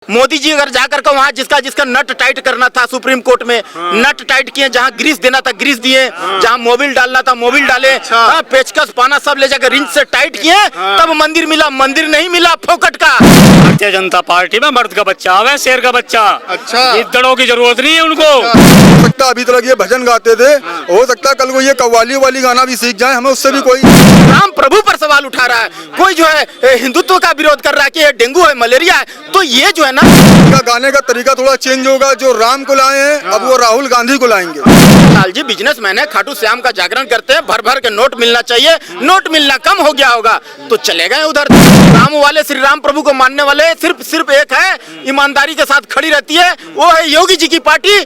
मोदी जी अगर जाकर के वहाँ जिसका जिसका नट टाइट करना था सुप्रीम कोर्ट में, नट टाइट किए, जहाँ ग्रीस देना था ग्रीस दिए, जहाँ मोबिल डालना था मोबिल डाले, पेचकस पाना सब ले जाकर रिंच से टाइट किए, तब मंदिर मिला। मंदिर नहीं मिला फोकट का। भारतीय जनता पार्टी में मर्द का बच्चा आवे, शेर का बच्चा। अच्छा, इतड़ों की जरूरत नहीं है उनको। हो सकता अभी तक ये भजन गाते थे, हो सकता है कल को ये कव्वाली वाली गाना भी सीख जाए, हमें उससे भी कोई। राम प्रभु पर सवाल उठा रहा है, कोई जो है हिंदुत्व का विरोध कर रहा है कि ये डेंगू है मलेरिया है, तो ये जो है ना गाने का तरीका थोड़ा चेंज होगा। जो राम को लाए हैं अब वो राहुल गांधी को लाएंगे। लाल जी बिजनेसमैन है, खाटू श्याम का जागरण करते हैं, भर भर के नोट मिलना चाहिए, नोट मिलना कम हो गया होगा तो चले गए उधर। राम वाले श्री राम प्रभु को मानने वाले सिर्फ एक है, ईमानदारी के साथ खड़ी रहती है, वो है योगी जी की पार्टी,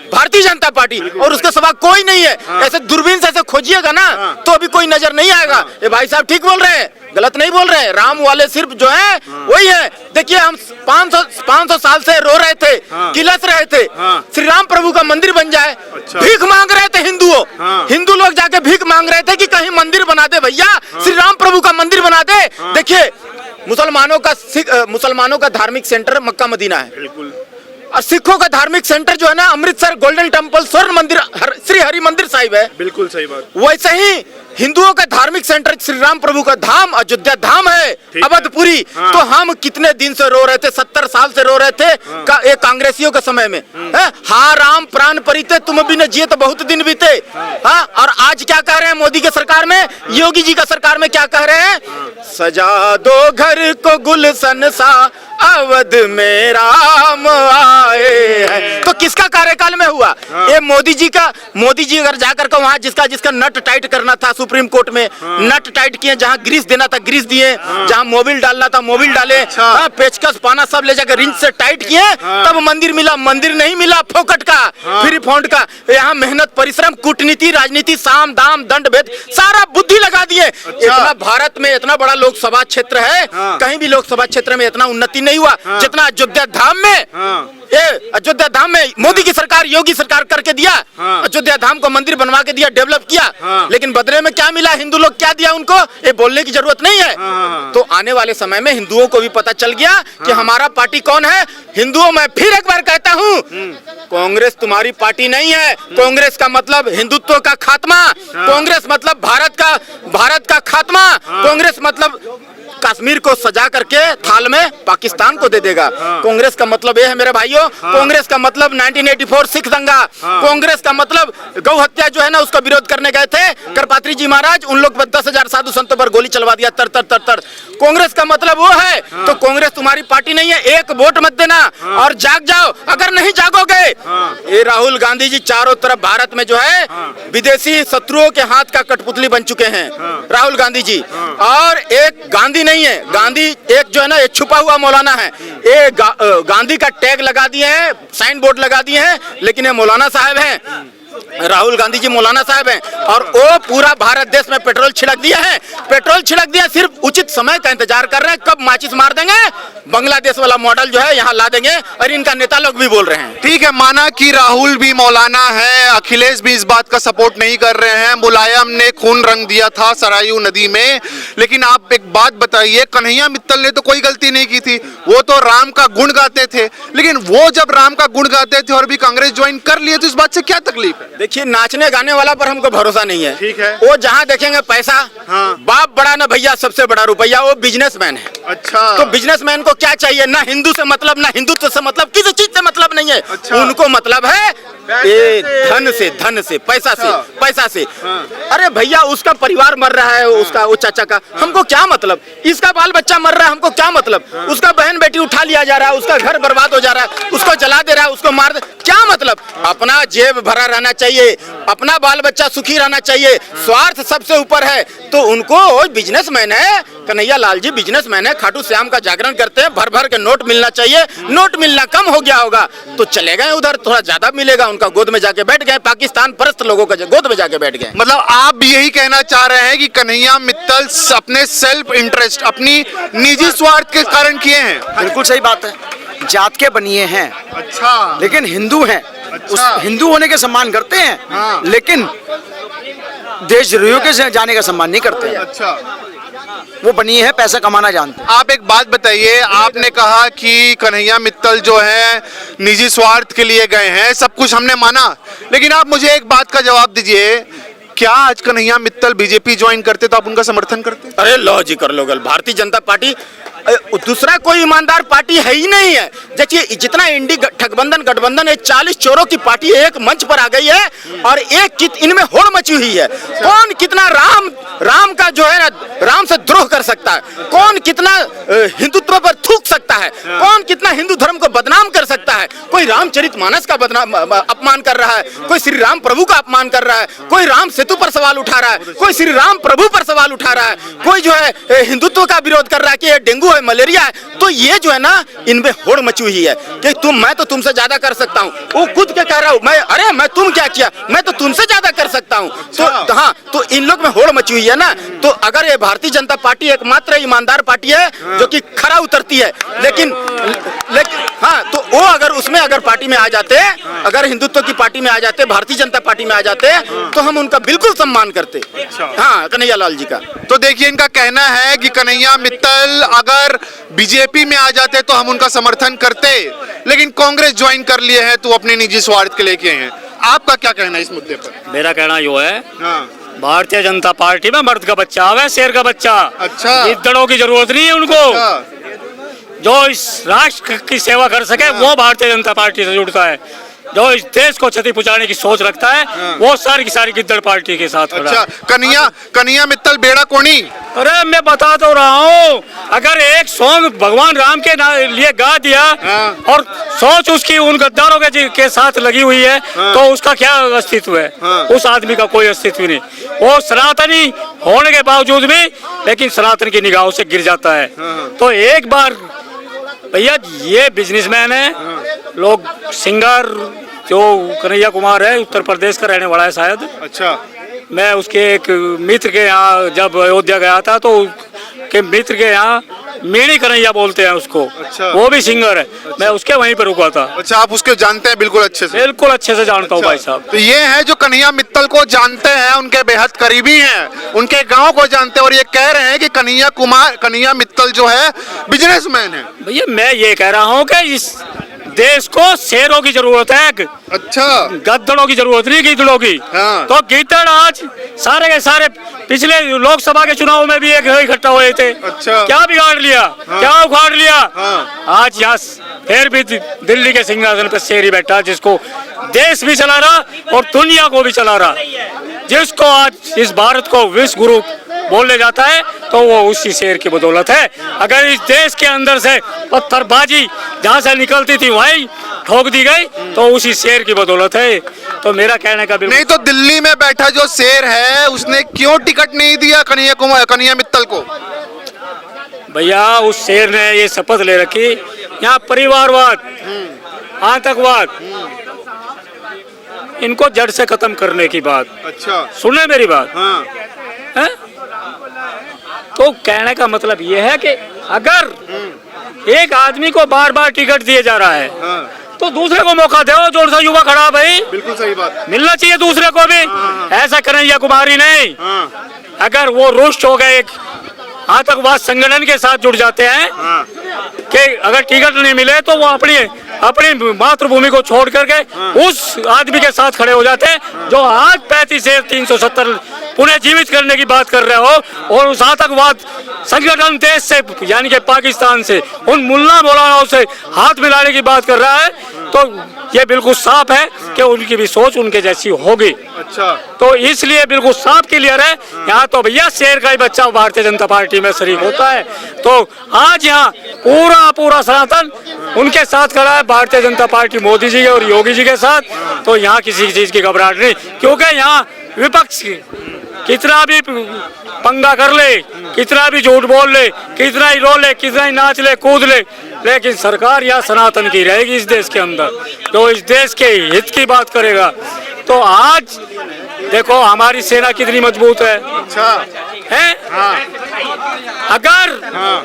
भारतीय जनता पार्टी, और उसके सिवा कोई नहीं है। ऐसे दूरबीन से ऐसे खोजिएगा ना तो अभी कोई नजर नहीं आएगा। ये भाई साहब ठीक बोल रहे हैं, गलत नहीं बोल रहे। राम वाले सिर्फ जो है वही है। देखिए हम 500 साल से रो रहे थे, किलस रहे थे, श्री राम प्रभु का मंदिर बन जाए। भीख मांग रहे थे हिंदू लोग जाके भीख मांग रहे थे कि कहीं मंदिर बना दे भैया, श्री राम प्रभु का मंदिर बना दे। देखिए मुसलमानों का धार्मिक सेंटर मक्का मदीना है, और सिखों का धार्मिक सेंटर जो है ना अमृतसर गोल्डन टेम्पल स्वर्ण मंदिर श्री हरि मंदिर साहिब है। बिल्कुल सही बात। वैसे ही हिंदुओं का धार्मिक सेंटर श्री राम प्रभु का धाम अयोध्या धाम है, अवधपुरी। तो हम कितने दिन से रो रहे थे, 70 साल से रो रहे थे एक कांग्रेसियों के समय में। हाँ राम प्राण परिते तुम भी न जिए तो बहुत दिन बीते। हाँ, और आज क्या कह रहे हैं मोदी के सरकार में, योगी जी का सरकार में क्या कह रहे हैं, सजा दो घर को गुलशन सा अवध में राम आए हैं। तो किसका कार्यकाल में हुआ ये? मोदी जी अगर जाकर के वहाँ जिसका जिसका नट टाइट करना था सुप्रीम कोर्ट में, नट टाइट किए, जहाँ ग्रीस देना था ग्रीस दिए, जहाँ मोबिल डालना था मोबिल डाले, पेचकस पाना सब ले जाकर रिंच से टाइट किए, तब मंदिर मिला। मंदिर नहीं मिला फोकट का, फ्री फंड का। यहाँ मेहनत परिश्रम कूटनीति राजनीति साम दाम दंड भेद सारा बुद्धि लगा दिए। इतना भारत में इतना बड़ा लोकसभा क्षेत्र है, कहीं भी लोकसभा क्षेत्र में इतना उन्नति नहीं हुआ जितना अयोध्या धाम में। अयोध्या धाम में मोदी की सरकार योगी सरकार करके दिया, अयोध्या धाम को मंदिर बनवा के दिया, डेवलप किया। लेकिन बदले में क्या मिला, हिंदू लोग क्या दिया उनको, ये बोलने की जरूरत नहीं है। तो आने वाले समय में हिंदुओं को भी पता चल गया कि हमारा पार्टी कौन है। हिंदुओं में फिर एक बार कहता हूँ, कांग्रेस तुम्हारी पार्टी नहीं है। कांग्रेस का मतलब हिंदुत्व का खात्मा, कांग्रेस मतलब भारत का खात्मा, कांग्रेस मतलब कश्मीर को सजा करके थाल में पाकिस्तान को दे देगा। कांग्रेस का मतलब ये है मेरे भाइयों, कांग्रेस का मतलब 1984 सिख दंगा, कांग्रेस का मतलब गौ हत्या जो है ना उसका विरोध करने गए थे करपात्री जी महाराज, उन लोग 10,000 साधु संतों पर गोली चलवा दिया तर तर तर तर। कांग्रेस का मतलब वो है। तो कांग्रेस तुम्हारी पार्टी नहीं है। एक वोट मत देना और जाग जाओ। अगर नहीं जागोगे, ये राहुल गांधी जी चारों तरफ भारत में जो है विदेशी शत्रुओं के हाथ का कठपुतली बन चुके हैं राहुल गांधी जी। और एक गांधी नहीं है, गांधी एक जो है ना एक छुपा हुआ मौलाना है। ये गांधी का टैग लगा दिए हैं, साइन बोर्ड लगा दिए हैं, लेकिन ये मौलाना साहब हैं, राहुल गांधी जी मौलाना साहब हैं। और वो पूरा भारत देश में पेट्रोल छिड़क दिया है, पेट्रोल छिड़क दिया। सिर्फ उचित समय का इंतजार कर रहे हैं, कब माचिस मार देंगे, बांग्लादेश वाला मॉडल जो है यहाँ ला देंगे। और इनका नेता लोग भी बोल रहे हैं। ठीक है, माना कि राहुल भी मौलाना है, अखिलेश भी इस बात का सपोर्ट नहीं कर रहे हैं, मुलायम ने खून रंग दिया था सरायू नदी में। लेकिन आप एक बात बताइए, कन्हैया मित्तल ने तो कोई गलती नहीं की थी, वो तो राम का गुण गाते थे। लेकिन वो जब राम का गुण गाते थे और भी कांग्रेस ज्वाइन कर लिए, तो इस बात से क्या तकलीफ है? देखिए नाचने गाने वाला पर हमको भरोसा नहीं है। ठीक है, वो जहाँ देखेंगे पैसा, बाप बड़ा ना भैया सबसे बड़ा रुपया, वो बिजनेसमैन है। अच्छा, तो बिजनेसमैन को क्या चाहिए, ना हिंदू से मतलब ना हिंदुत्व से मतलब, किसी चीज से मतलब नहीं है। अच्छा। उनको मतलब है ये धन से पैसा से। अरे भैया उसका परिवार मर रहा है, उसका वो चाचा का, हमको क्या मतलब, इसका बाल बच्चा मर रहा है, हमको क्या मतलब, उसका बहन बेटी उठा लिया जा रहा है, उसका घर बर्बाद हो जा रहा है, उसको जला दे रहा है, उसको मार दे, क्या मतलब। अपना जेब भरा रहना चाहिए, अपना बाल बच्चा सुखी रहना चाहिए, स्वार्थ सबसे ऊपर है। तो उनको बिजनेसमैन है, कन्हैया लाल जी बिजनेसमैन है, खाटू श्याम का जागरण करते हैं, भर भर के नोट मिलना चाहिए, नोट मिलना कम हो गया होगा तो चले गए उधर, थोड़ा ज्यादा मिलेगा, उनका गोद में जाके बैठ गए, पाकिस्तान परस्त लोगों का गोद में जाके बैठ गए। मतलब आप भी यही कहना चाह रहे हैं कि कन्हैया मित्तल अपने सेल्फ इंटरेस्ट, अपनी निजी स्वार्थ के कारण किए हैं? बिल्कुल सही बात है, जात के बनिए हैं। अच्छा, लेकिन हिंदू हैं। अच्छा। उस हिंदू होने के सम्मान करते हैं, लेकिन देशद्रोहियों के जाने का सम्मान नहीं करते हैं। अच्छा। वो बनी है, पैसा कमाना जानते हैं। आप एक बात बताइए, आपने कहा कि कन्हैया मित्तल जो है निजी स्वार्थ के लिए गए हैं, सब कुछ हमने माना, लेकिन आप मुझे एक बात का जवाब दीजिए, क्या आज कन्हैया मित्तल बीजेपी ज्वाइन करते तो आप उनका समर्थन करते? अरे लो जी कर लो गल, भारतीय जनता पार्टी दूसरा कोई ईमानदार पार्टी है ही नहीं है। देखिए जितना इंडी गठबंधन है, 40 चोरों की पार्टी एक मंच पर आ गई है और इनमें होड़ मची हुई है। कौन कितना राम का जो है ना, राम से द्रोह कर सकता है, कौन कितना हिंदुत्व पर थूक सकता है, कौन कितना हिंदू धर्म को बदनाम कर सकता है। कोई रामचरितमानस का अपमान कर रहा है, कोई श्री राम प्रभु का अपमान कर रहा है, कोई राम सेतु पर सवाल उठा रहा है, कोई श्री राम प्रभु पर सवाल उठा रहा है, कोई जो है हिंदुत्व का विरोध कर रहा है कि ये डेंगू है, मलेरिया है। तो ये जो है ना, इनमें होड़ मची हुई है कि मैं तो तुमसे ज्यादा कर सकता हूँ। वो खुद के कह रहा हूँ मैं तुम क्या किया, मैं तो तुमसे ज्यादा कर सकता हूँ। तो हाँ, तो इन लोग में होड़ मची हुई है ना। तो अगर ये भारतीय जनता पार्टी एकमात्र ईमानदार पार्टी है जो कि खरा उतरती है, लेकिन हाँ, तो वो अगर पार्टी में आ जाते, अगर हिंदुत्व की पार्टी में आ जाते, भारतीय जनता पार्टी में आ जाते, तो हम उनका बिल्कुल सम्मान करते। हाँ, कन्हैया लाल जी का। तो देखिए, इनका कहना है कि कन्हैया मित्तल अगर बीजेपी में आ जाते तो हम उनका समर्थन करते, लेकिन कांग्रेस ज्वाइन कर लिए हैं तो अपने निजी स्वार्थ के लिए किए हैं। आपका क्या कहना है इस मुद्दे पर? मेरा कहना यो है, हाँ। भारतीय जनता पार्टी में मर्द का बच्चा आवे, शेर का बच्चा। अच्छा। गिद्दड़ों की जरूरत नहीं है उनको। अच्छा। जो इस राष्ट्र की सेवा कर सके वो भारतीय जनता पार्टी से जुड़ता है। जो इस देश को क्षति पहुंचाने की सोच रखता है वो सारी की सारी गिद्दड़ पार्टी के साथ खड़ा है। अच्छा, कन्हैया मित्तल बेड़ा कोनी। अरे मैं बता तो रहा हूँ, अगर एक सॉन्ग भगवान राम के लिए गा दिया और सोच उसकी उन गद्दारों के साथ लगी हुई है, तो उसका क्या अस्तित्व है? उस आदमी का कोई अस्तित्व नहीं। वो सनातनी होने के बावजूद भी लेकिन सनातन की निगाहों से गिर जाता है। तो एक बार भैया, ये बिजनेसमैन है, लोग सिंगर जो कन्हैया कुमार है, उत्तर प्रदेश का रहने वाला है शायद। अच्छा। मैं उसके एक मित्र के यहाँ जब अयोध्या गया था तो के मित्र के यहाँ मीणी कन्हैया बोलते हैं उसको। अच्छा। वो भी सिंगर है। अच्छा। मैं उसके वहीं पर रुका था। अच्छा, आप उसके जानते हैं बिल्कुल अच्छे से? बिल्कुल अच्छे से जानता हूँ। अच्छा। भाई साहब, तो ये है जो कन्हैया मित्तल को जानते हैं, उनके बेहद करीबी हैं, उनके गांव को जानते हैं, और ये कह रहे हैं कि कन्हैया मित्तल जो है बिजनेसमैन है। भैया मैं ये कह रहा हूँ कि इस देश को शेरों की जरूरत है। अच्छा। गद्दड़ों की जरूरत नहीं, गिद्दड़ों की। हाँ। तो गिद्दड़ आज सारे के सारे पिछले लोकसभा के चुनाव में भी एक इकट्ठा हुए थे। अच्छा। क्या बिगाड़ लिया? हाँ। क्या उखाड़ लिया? हाँ। आज यहाँ फिर भी दिल्ली के सिंहासन पर शेर ही बैठा, जिसको देश भी चला रहा और दुनिया को भी चला रहा, जिसको आज इस भारत को विश्व गुरु बोलने जाता है, तो वो उसी शेर की बदौलत है। अगर इस देश के अंदर से पत्थरबाजी जहाँ से निकलती थी वहीं ठोक दी गई, तो उसी शेर की बदौलत है। तो मेरा कहने का नहीं, तो दिल्ली में बैठा जो शेर है उसने क्यों टिकट नहीं दिया कन्हैया मित्तल को? भैया, उस शेर ने ये शपथ ले रखी, यहाँ परिवारवाद, आतंकवाद, इनको जड़ से खत्म करने की बात। अच्छा। सुने मेरी बात। हाँ। है? तो कहने का मतलब ये है कि अगर एक आदमी को बार बार टिकट दिए जा रहा है, तो दूसरे को मौका दो। जो सा युवा खड़ा भाई, बिल्कुल सही बात, मिलना चाहिए दूसरे को भी। ऐसा कन्हैया कुमारी नहीं। अगर वो रुष्ट हो गए एक आतंकवाद संगठन के साथ जुड़ जाते हैं कि अगर टिकट नहीं मिले तो वो अपनी मातृभूमि को छोड़ करके उस आदमी के साथ खड़े हो जाते हैं जो आज 35 से 370 पुनः जीवित करने की बात कर रहे हो, और उस आतंकवाद संगठन देश से यानी कि पाकिस्तान से उन मुल्ला मौलानाओं से हाथ मिलाने की बात कर रहा है, तो ये बिल्कुल साफ है कि उनकी भी सोच उनके जैसी होगी। अच्छा। तो इसलिए बिल्कुल साफ क्लियर है। यहाँ तो भैया शेर का ही बच्चा भारतीय जनता पार्टी में शरीक होता है। तो आज यहाँ पूरा सनातन उनके साथ खड़ा है, भारतीय जनता पार्टी मोदी जी के और योगी जी के साथ। तो यहाँ किसी चीज की घबराहट नहीं, क्योंकि यहाँ विपक्ष कितना भी पंगा कर ले, कितना भी झूठ बोल ले, कितना ही रो ले, कितना ही नाच ले, कूद ले, लेकिन सरकार यहाँ सनातन की रहेगी इस देश के अंदर, जो इस देश के हित की बात करेगा। तो आज देखो हमारी सेना कितनी मजबूत है, अच्छा हैं? हाँ अगर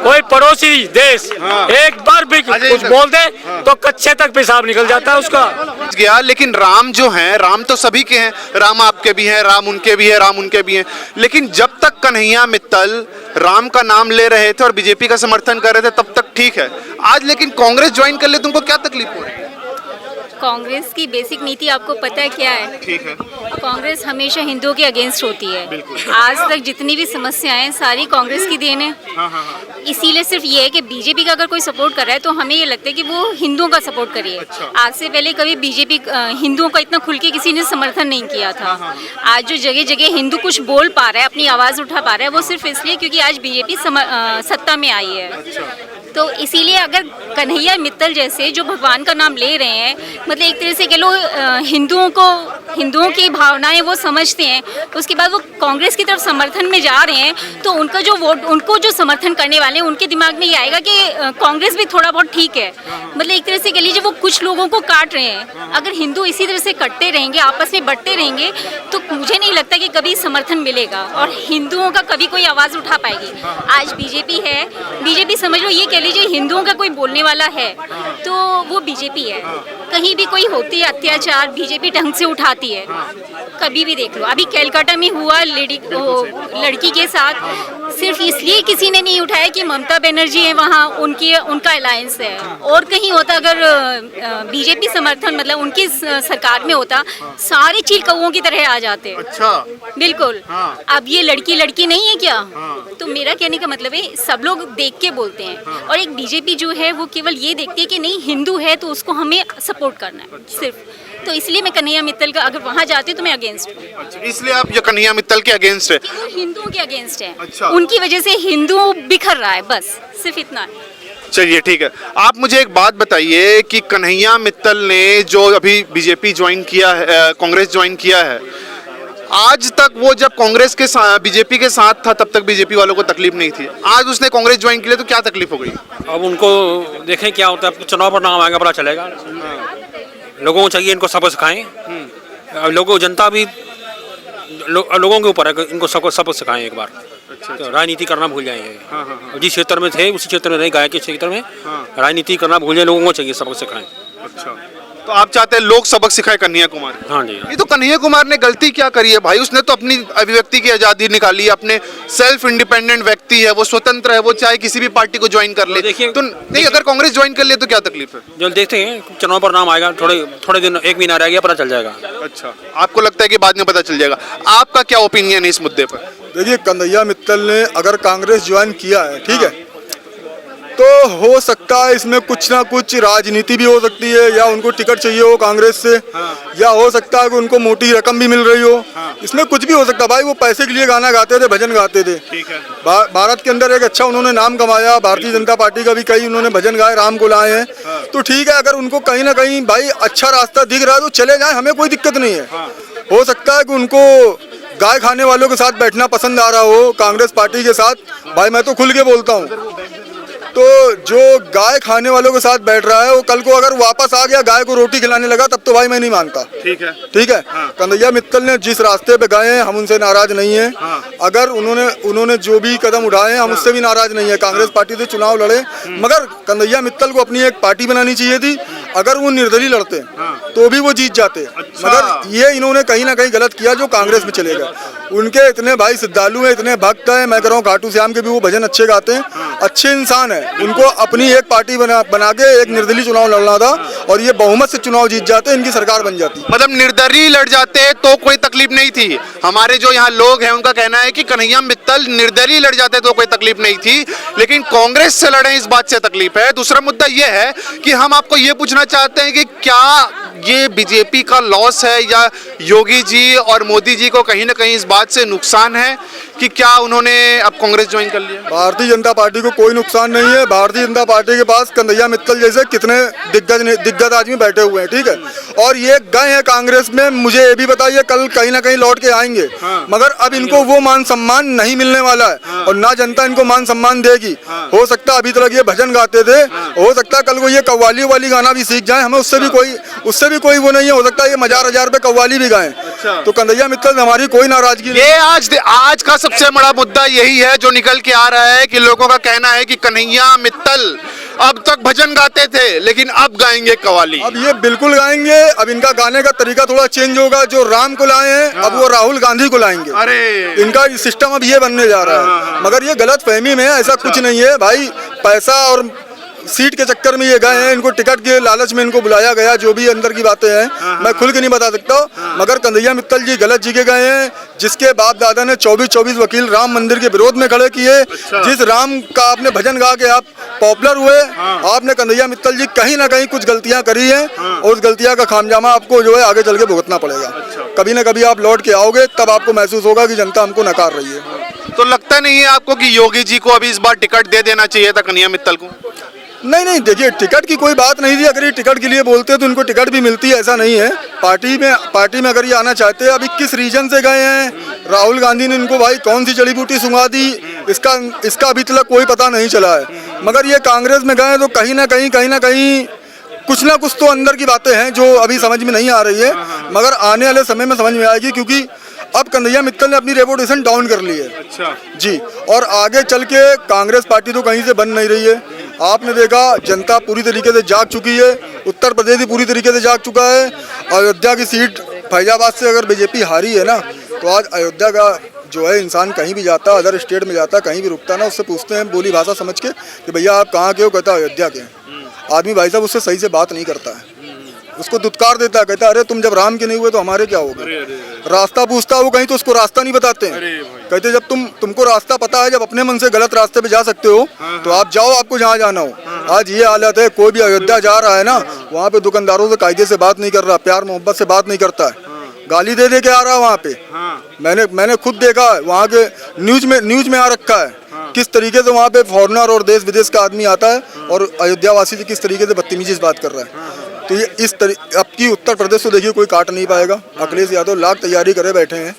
कोई पड़ोसी देश एक बार भी कुछ बोल दे तो कच्चे तक पेशाब निकल जाता है उसका। गया। लेकिन राम जो हैं, राम तो सभी के हैं, राम आपके भी हैं, राम उनके भी हैं, राम उनके भी हैं, लेकिन जब तक कन्हैया मित्तल राम का नाम ले रहे थे और बीजेपी का समर्थन कर रहे थे तब तक ठीक है। आज लेकिन कांग्रेस ज्वाइन कर ले तुमको क्या तकलीफ हो रही है? कांग्रेस की बेसिक नीति आपको पता है क्या है? ठीक है। कांग्रेस हमेशा हिंदुओं के अगेंस्ट होती है। आज तक जितनी भी समस्याएं हैं सारी कांग्रेस की देन है। इसीलिए सिर्फ ये है कि बीजेपी का अगर कोई सपोर्ट कर रहा है तो हमें ये लगता है कि वो हिंदुओं का सपोर्ट करिए। आज से पहले कभी बीजेपी हिंदुओं का इतना खुल के किसी ने समर्थन नहीं किया था। आज जो जगह जगह हिंदू कुछ बोल पा रहा है, अपनी आवाज़ उठा पा रहा है, वो सिर्फ इसलिए क्योंकि आज बीजेपी सत्ता में आई है। तो इसीलिए अगर कन्हैया मित्तल जैसे जो भगवान का नाम ले रहे हैं, मतलब एक तरह से कह लो हिंदुओं की भावनाएं वो समझते हैं, तो उसके बाद वो कांग्रेस की तरफ समर्थन में जा रहे हैं, तो उनका जो वोट, उनको जो समर्थन करने वाले हैं उनके दिमाग में ये आएगा कि कांग्रेस भी थोड़ा बहुत ठीक है। मतलब एक तरह से कह लीजिए वो कुछ लोगों को काट रहे हैं। अगर हिंदू इसी तरह से कटते रहेंगे, आपस में बढ़ते रहेंगे, तो मुझे नहीं लगता कि कभी समर्थन मिलेगा और हिंदुओं का कभी कोई आवाज़ उठा पाएगी। आज बीजेपी है, बीजेपी समझ लो ये कह लीजिए हिंदुओं का कोई बोलने वाला है तो वो बीजेपी है। कहीं भी कोई होती है अत्याचार, बीजेपी ढंग से उठाती है। कभी भी देख लो, अभी कलकत्ता में हुआ लड़की के साथ, सिर्फ इसलिए किसी ने नहीं उठाया कि ममता बनर्जी है वहाँ, उनका अलायंस है। और कहीं होता अगर बीजेपी समर्थन मतलब उनकी सरकार में होता, सारे चील कौओं की तरह आ जाते। अच्छा बिल्कुल। अब ये लड़की नहीं है क्या? तो मेरा कहने का मतलब है सब लोग देख के बोलते हैं, और एक बीजेपी जो है वो केवल ये देखती है कि नहीं हिंदू है तो उसको हमें सपोर्ट करना है सिर्फ। तो इसलिए मैं कन्हैया मित्तल का अगर वहाँ जाती तो मैं अगेंस्ट हूँ। अच्छा, इसलिए आप ये कन्हैया मित्तल के अगेंस्ट है? वो हिंदुओं के अगेंस्ट है। अच्छा। उनकी वजह से हिंदू बिखर रहा है, बस सिर्फ इतना है। चलिए ठीक है। आप मुझे एक बात बताइए कि कन्हैया मित्तल ने जो अभी बीजेपी ज्वाइन किया है, कांग्रेस ज्वाइन किया है, आज तक वो जब कांग्रेस के बीजेपी के साथ था तब तक बीजेपी वालों को तकलीफ नहीं थी, आज उसने कांग्रेस ज्वाइन किया तो क्या तकलीफ हो गई? अब उनको देखें क्या होता है, चुनाव पर नाम आएगा पता चलेगा। लोगों को चाहिए इनको सबक सिखाएं। अब लोगों जनता भी लोगों के ऊपर है, इनको सबक सिखाएं एक बार। तो राजनीति करना भूल जाएंगे। जिस क्षेत्र में थे उसी क्षेत्र में नहीं, गाय के क्षेत्र में राजनीति करना भूल जाए, लोगों को चाहिए सबक सिखाएं। अच्छा, तो आप चाहते हैं लोग सबक सिखाए कन्हैया कुमार? हाँ जी। ये तो कन्हैया कुमार ने गलती क्या करी है भाई? उसने तो अपनी अभिव्यक्ति की आजादी निकाली, अपने सेल्फ इंडिपेंडेंट व्यक्ति है, वो स्वतंत्र है, वो चाहे किसी भी पार्टी को ज्वाइन कर ले। तो नहीं, अगर कांग्रेस ज्वाइन कर ले तो क्या तकलीफ है? जो देखते हैं चुनाव पर नाम आएगा, थोड़े दिन, एक महीना रह गया, पता चल जाएगा। अच्छा, आपको लगता है कि बाद में पता चल जाएगा? आपका क्या ओपिनियन है इस मुद्दे पर? देखिए, कन्हैया मित्तल ने अगर कांग्रेस ज्वाइन किया है, ठीक है, तो हो सकता है इसमें कुछ ना कुछ राजनीति भी हो सकती है, या उनको टिकट चाहिए हो कांग्रेस से, या हो सकता है कि उनको मोटी रकम भी मिल रही हो। इसमें कुछ भी हो सकता है भाई। वो पैसे के लिए गाना गाते थे, भजन गाते थे। ठीक है। भारत के अंदर एक अच्छा उन्होंने नाम कमाया, भारतीय जनता पार्टी का भी कई उन्होंने भजन गाए, राम को लाए हैं। तो ठीक है, अगर उनको कहीं ना कहीं भाई अच्छा रास्ता दिख रहा है तो चले जाए, हमें कोई दिक्कत नहीं है। हो सकता है कि उनको गाय खाने वालों के साथ बैठना पसंद आ रहा हो, कांग्रेस पार्टी के साथ। भाई मैं तो खुल के बोलता हूँ, तो जो गाय खाने वालों के साथ बैठ रहा है वो कल को अगर वापस आ गया, गाय को रोटी खिलाने लगा, तब तो भाई मैं नहीं मानता। ठीक है, ठीक है। कन्हैया मित्तल ने जिस रास्ते पे गए हैं हम उनसे नाराज नहीं है। अगर उन्होंने जो भी कदम उठाए हैं हम उससे भी नाराज नहीं है। कांग्रेस पार्टी से चुनाव लड़े, मगर कन्हैया मित्तल को अपनी एक पार्टी बनानी चाहिए थी। अगर वो निर्दलीय लड़ते तो भी वो जीत जाते। मगर ये इन्होंने कहीं ना कहीं गलत किया जो कांग्रेस में चले गए। उनके इतने भाई श्रद्धालु हैं, इतने भक्त हैं। मैं कह रहा हूँ खाटू श्याम के भी वो भजन अच्छे गाते हैं, अच्छे इंसान है। उनको अपनी एक पार्टी बना के एक निर्दलीय चुनाव लड़ना था, और ये बहुमत से चुनाव जीत जाते, इनकी सरकार बन जाती। मतलब निर्दलीय लड़ जाते तो कोई तकलीफ नहीं थी। हमारे जो यहाँ लोग हैं उनका कहना है कि कन्हैया मित्तल निर्दलीय लड़ जाते तो कोई तकलीफ नहीं थी, लेकिन कांग्रेस से लड़े इस बात से तकलीफ है। दूसरा मुद्दा ये है कि हम आपको ये पूछना चाहते हैं कि क्या ये बीजेपी का लॉस है, या योगी जी और मोदी जी को कहीं ना कहीं इस बात से नुकसान है कि क्या उन्होंने अब कांग्रेस ज्वाइन कर लिया? भारतीय जनता पार्टी को कोई नुकसान नहीं है। भारतीय जनता पार्टी के पास कन्हैया मित्तल जैसे कितने दिग्गज आदमी बैठे हुए हैं, ठीक है, और ये गए हैं कांग्रेस में। मुझे ये भी बताइए कल कहीं ना कहीं लौट के आएंगे। मगर अब इनको वो मान सम्मान नहीं मिलने वाला है, और ना जनता इनको मान सम्मान देगी। हो सकता है अभी तक ये भजन गाते थे, हो सकता है कल को ये कव्वाली वाली गाना भी सीख जाए, हमें उससे भी कोई वो नहीं है। हो सकता है ये मजार पे कव्वाली भी गाएं। तो कन्हैया मित्तल से हमारी कोई नाराजगी नहीं। ये आज का सबसे बड़ा मुद्दा यही है जो निकल के आ रहा है कि लोगों का कहना है कि कन्हैया मित्तल अब तक भजन गाते थे लेकिन अब गाएंगे कव्वाली। अब ये बिल्कुल गाएंगे। अब इनका गाने का तरीका थोड़ा चेंज होगा। जो राम को लाए हैं अब वो राहुल गांधी को लाएंगे। अरे इनका सिस्टम अब ये बनने जा रहा है। मगर ये गलत फहमी में है, ऐसा कुछ नहीं है भाई। पैसा और सीट के चक्कर में ये गए हैं, इनको टिकट के लालच में इनको बुलाया गया। जो भी अंदर की बातें हैं मैं खुल के नहीं बता सकता, मगर कन्हैया मित्तल जी गलत जगह गए हैं। जिसके बाप दादा ने 24 वकील राम मंदिर के विरोध में खड़े किए, जिस राम का आपने भजन गा के आप पॉपुलर हुए, आपने कन्हैया मित्तल जी कहीं ना कहीं कुछ गलतियां करी हैं और उस गलतियां का खामजामा आपको जो है आगे चल के भुगतना पड़ेगा। कभी ना कभी आप लौट के आओगे तब आपको महसूस होगा कि जनता हमको नकार रही है। तो लगता नहीं है आपको कि योगी जी को अभी इस बार टिकट दे देना चाहिए था कन्हैया मित्तल को? नहीं, देखिए टिकट की कोई बात नहीं थी। अगर ये टिकट के लिए बोलते तो उनको टिकट भी मिलती है, ऐसा नहीं है। पार्टी में अगर ये आना चाहते हैं, अब 21 रीजन से गए हैं। राहुल गांधी ने इनको भाई कौन सी जड़ी बूटी सुंघा दी इसका अभी तक कोई पता नहीं चला है। मगर ये कांग्रेस में गए तो कहीं ना कहीं कुछ तो अंदर की बातें हैं जो अभी समझ में नहीं आ रही है, मगर आने वाले समय में समझ में आएगी। क्योंकि अब कन्हैया मित्तल ने अपनी रेपुटेशन डाउन कर ली है। अच्छा जी। और आगे चल के कांग्रेस पार्टी तो कहीं से बन नहीं रही है। आपने देखा जनता पूरी तरीके से जाग चुकी है। उत्तर प्रदेश भी पूरी तरीके से जाग चुका है। अयोध्या की सीट फैजाबाद से अगर बीजेपी हारी है ना, तो आज अयोध्या का जो है इंसान कहीं भी जाता, अदर स्टेट में जाता, कहीं भी रुकता ना, उससे पूछते हैं बोली भाषा समझ के कि भैया आप कहाँ के हो, कहता अयोध्या के। आदमी भाई साहब उससे सही से बात नहीं करता है, उसको दुत्कार देता है, कहता है अरे तुम जब राम के नहीं हुए तो हमारे क्या होगा। रास्ता पूछता है वो कहीं तो उसको रास्ता नहीं बताते हैं। कहते जब तुमको रास्ता पता है, जब अपने मन से गलत रास्ते पे जा सकते हो तो आप जाओ, आपको जहाँ जाना हो। आज ये हालत है, कोई भी अयोध्या जा रहा है ना, वहाँ पे दुकानदारों से कायदे से बात नहीं कर रहा, प्यार मोहब्बत से बात नहीं करता है, गाली दे के आ रहा है वहाँ पे। मैंने खुद देखा है, वहाँ के न्यूज में आ रखा है किस तरीके से वहाँ पे फॉरेनर और देश विदेश का आदमी आता है और अयोध्या वासी से किस तरीके से बदतमीजी से बात कर रहा है। तो ये अब की उत्तर प्रदेश को देखिए कोई काट नहीं पाएगा। अखिलेश यादव लाख तैयारी करे बैठे हैं,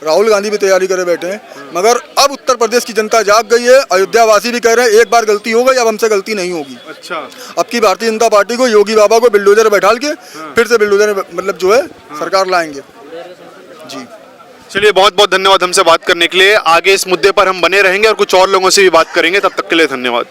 राहुल गांधी भी तैयारी करे बैठे हैं, मगर अब उत्तर प्रदेश की जनता जाग गई है। अयोध्या वासी भी कह रहे हैं एक बार गलती हो गई, अब हमसे गलती नहीं होगी। अच्छा, अब की भारतीय जनता पार्टी को योगी बाबा को बिल्डोजर बैठाल के फिर से बिल्डोजर मतलब जो है सरकार लाएंगे जी। चलिए बहुत बहुत धन्यवाद हमसे बात करने के लिए। आगे इस मुद्दे पर हम बने रहेंगे और कुछ और लोगों से भी बात करेंगे। तब तक के लिए धन्यवाद।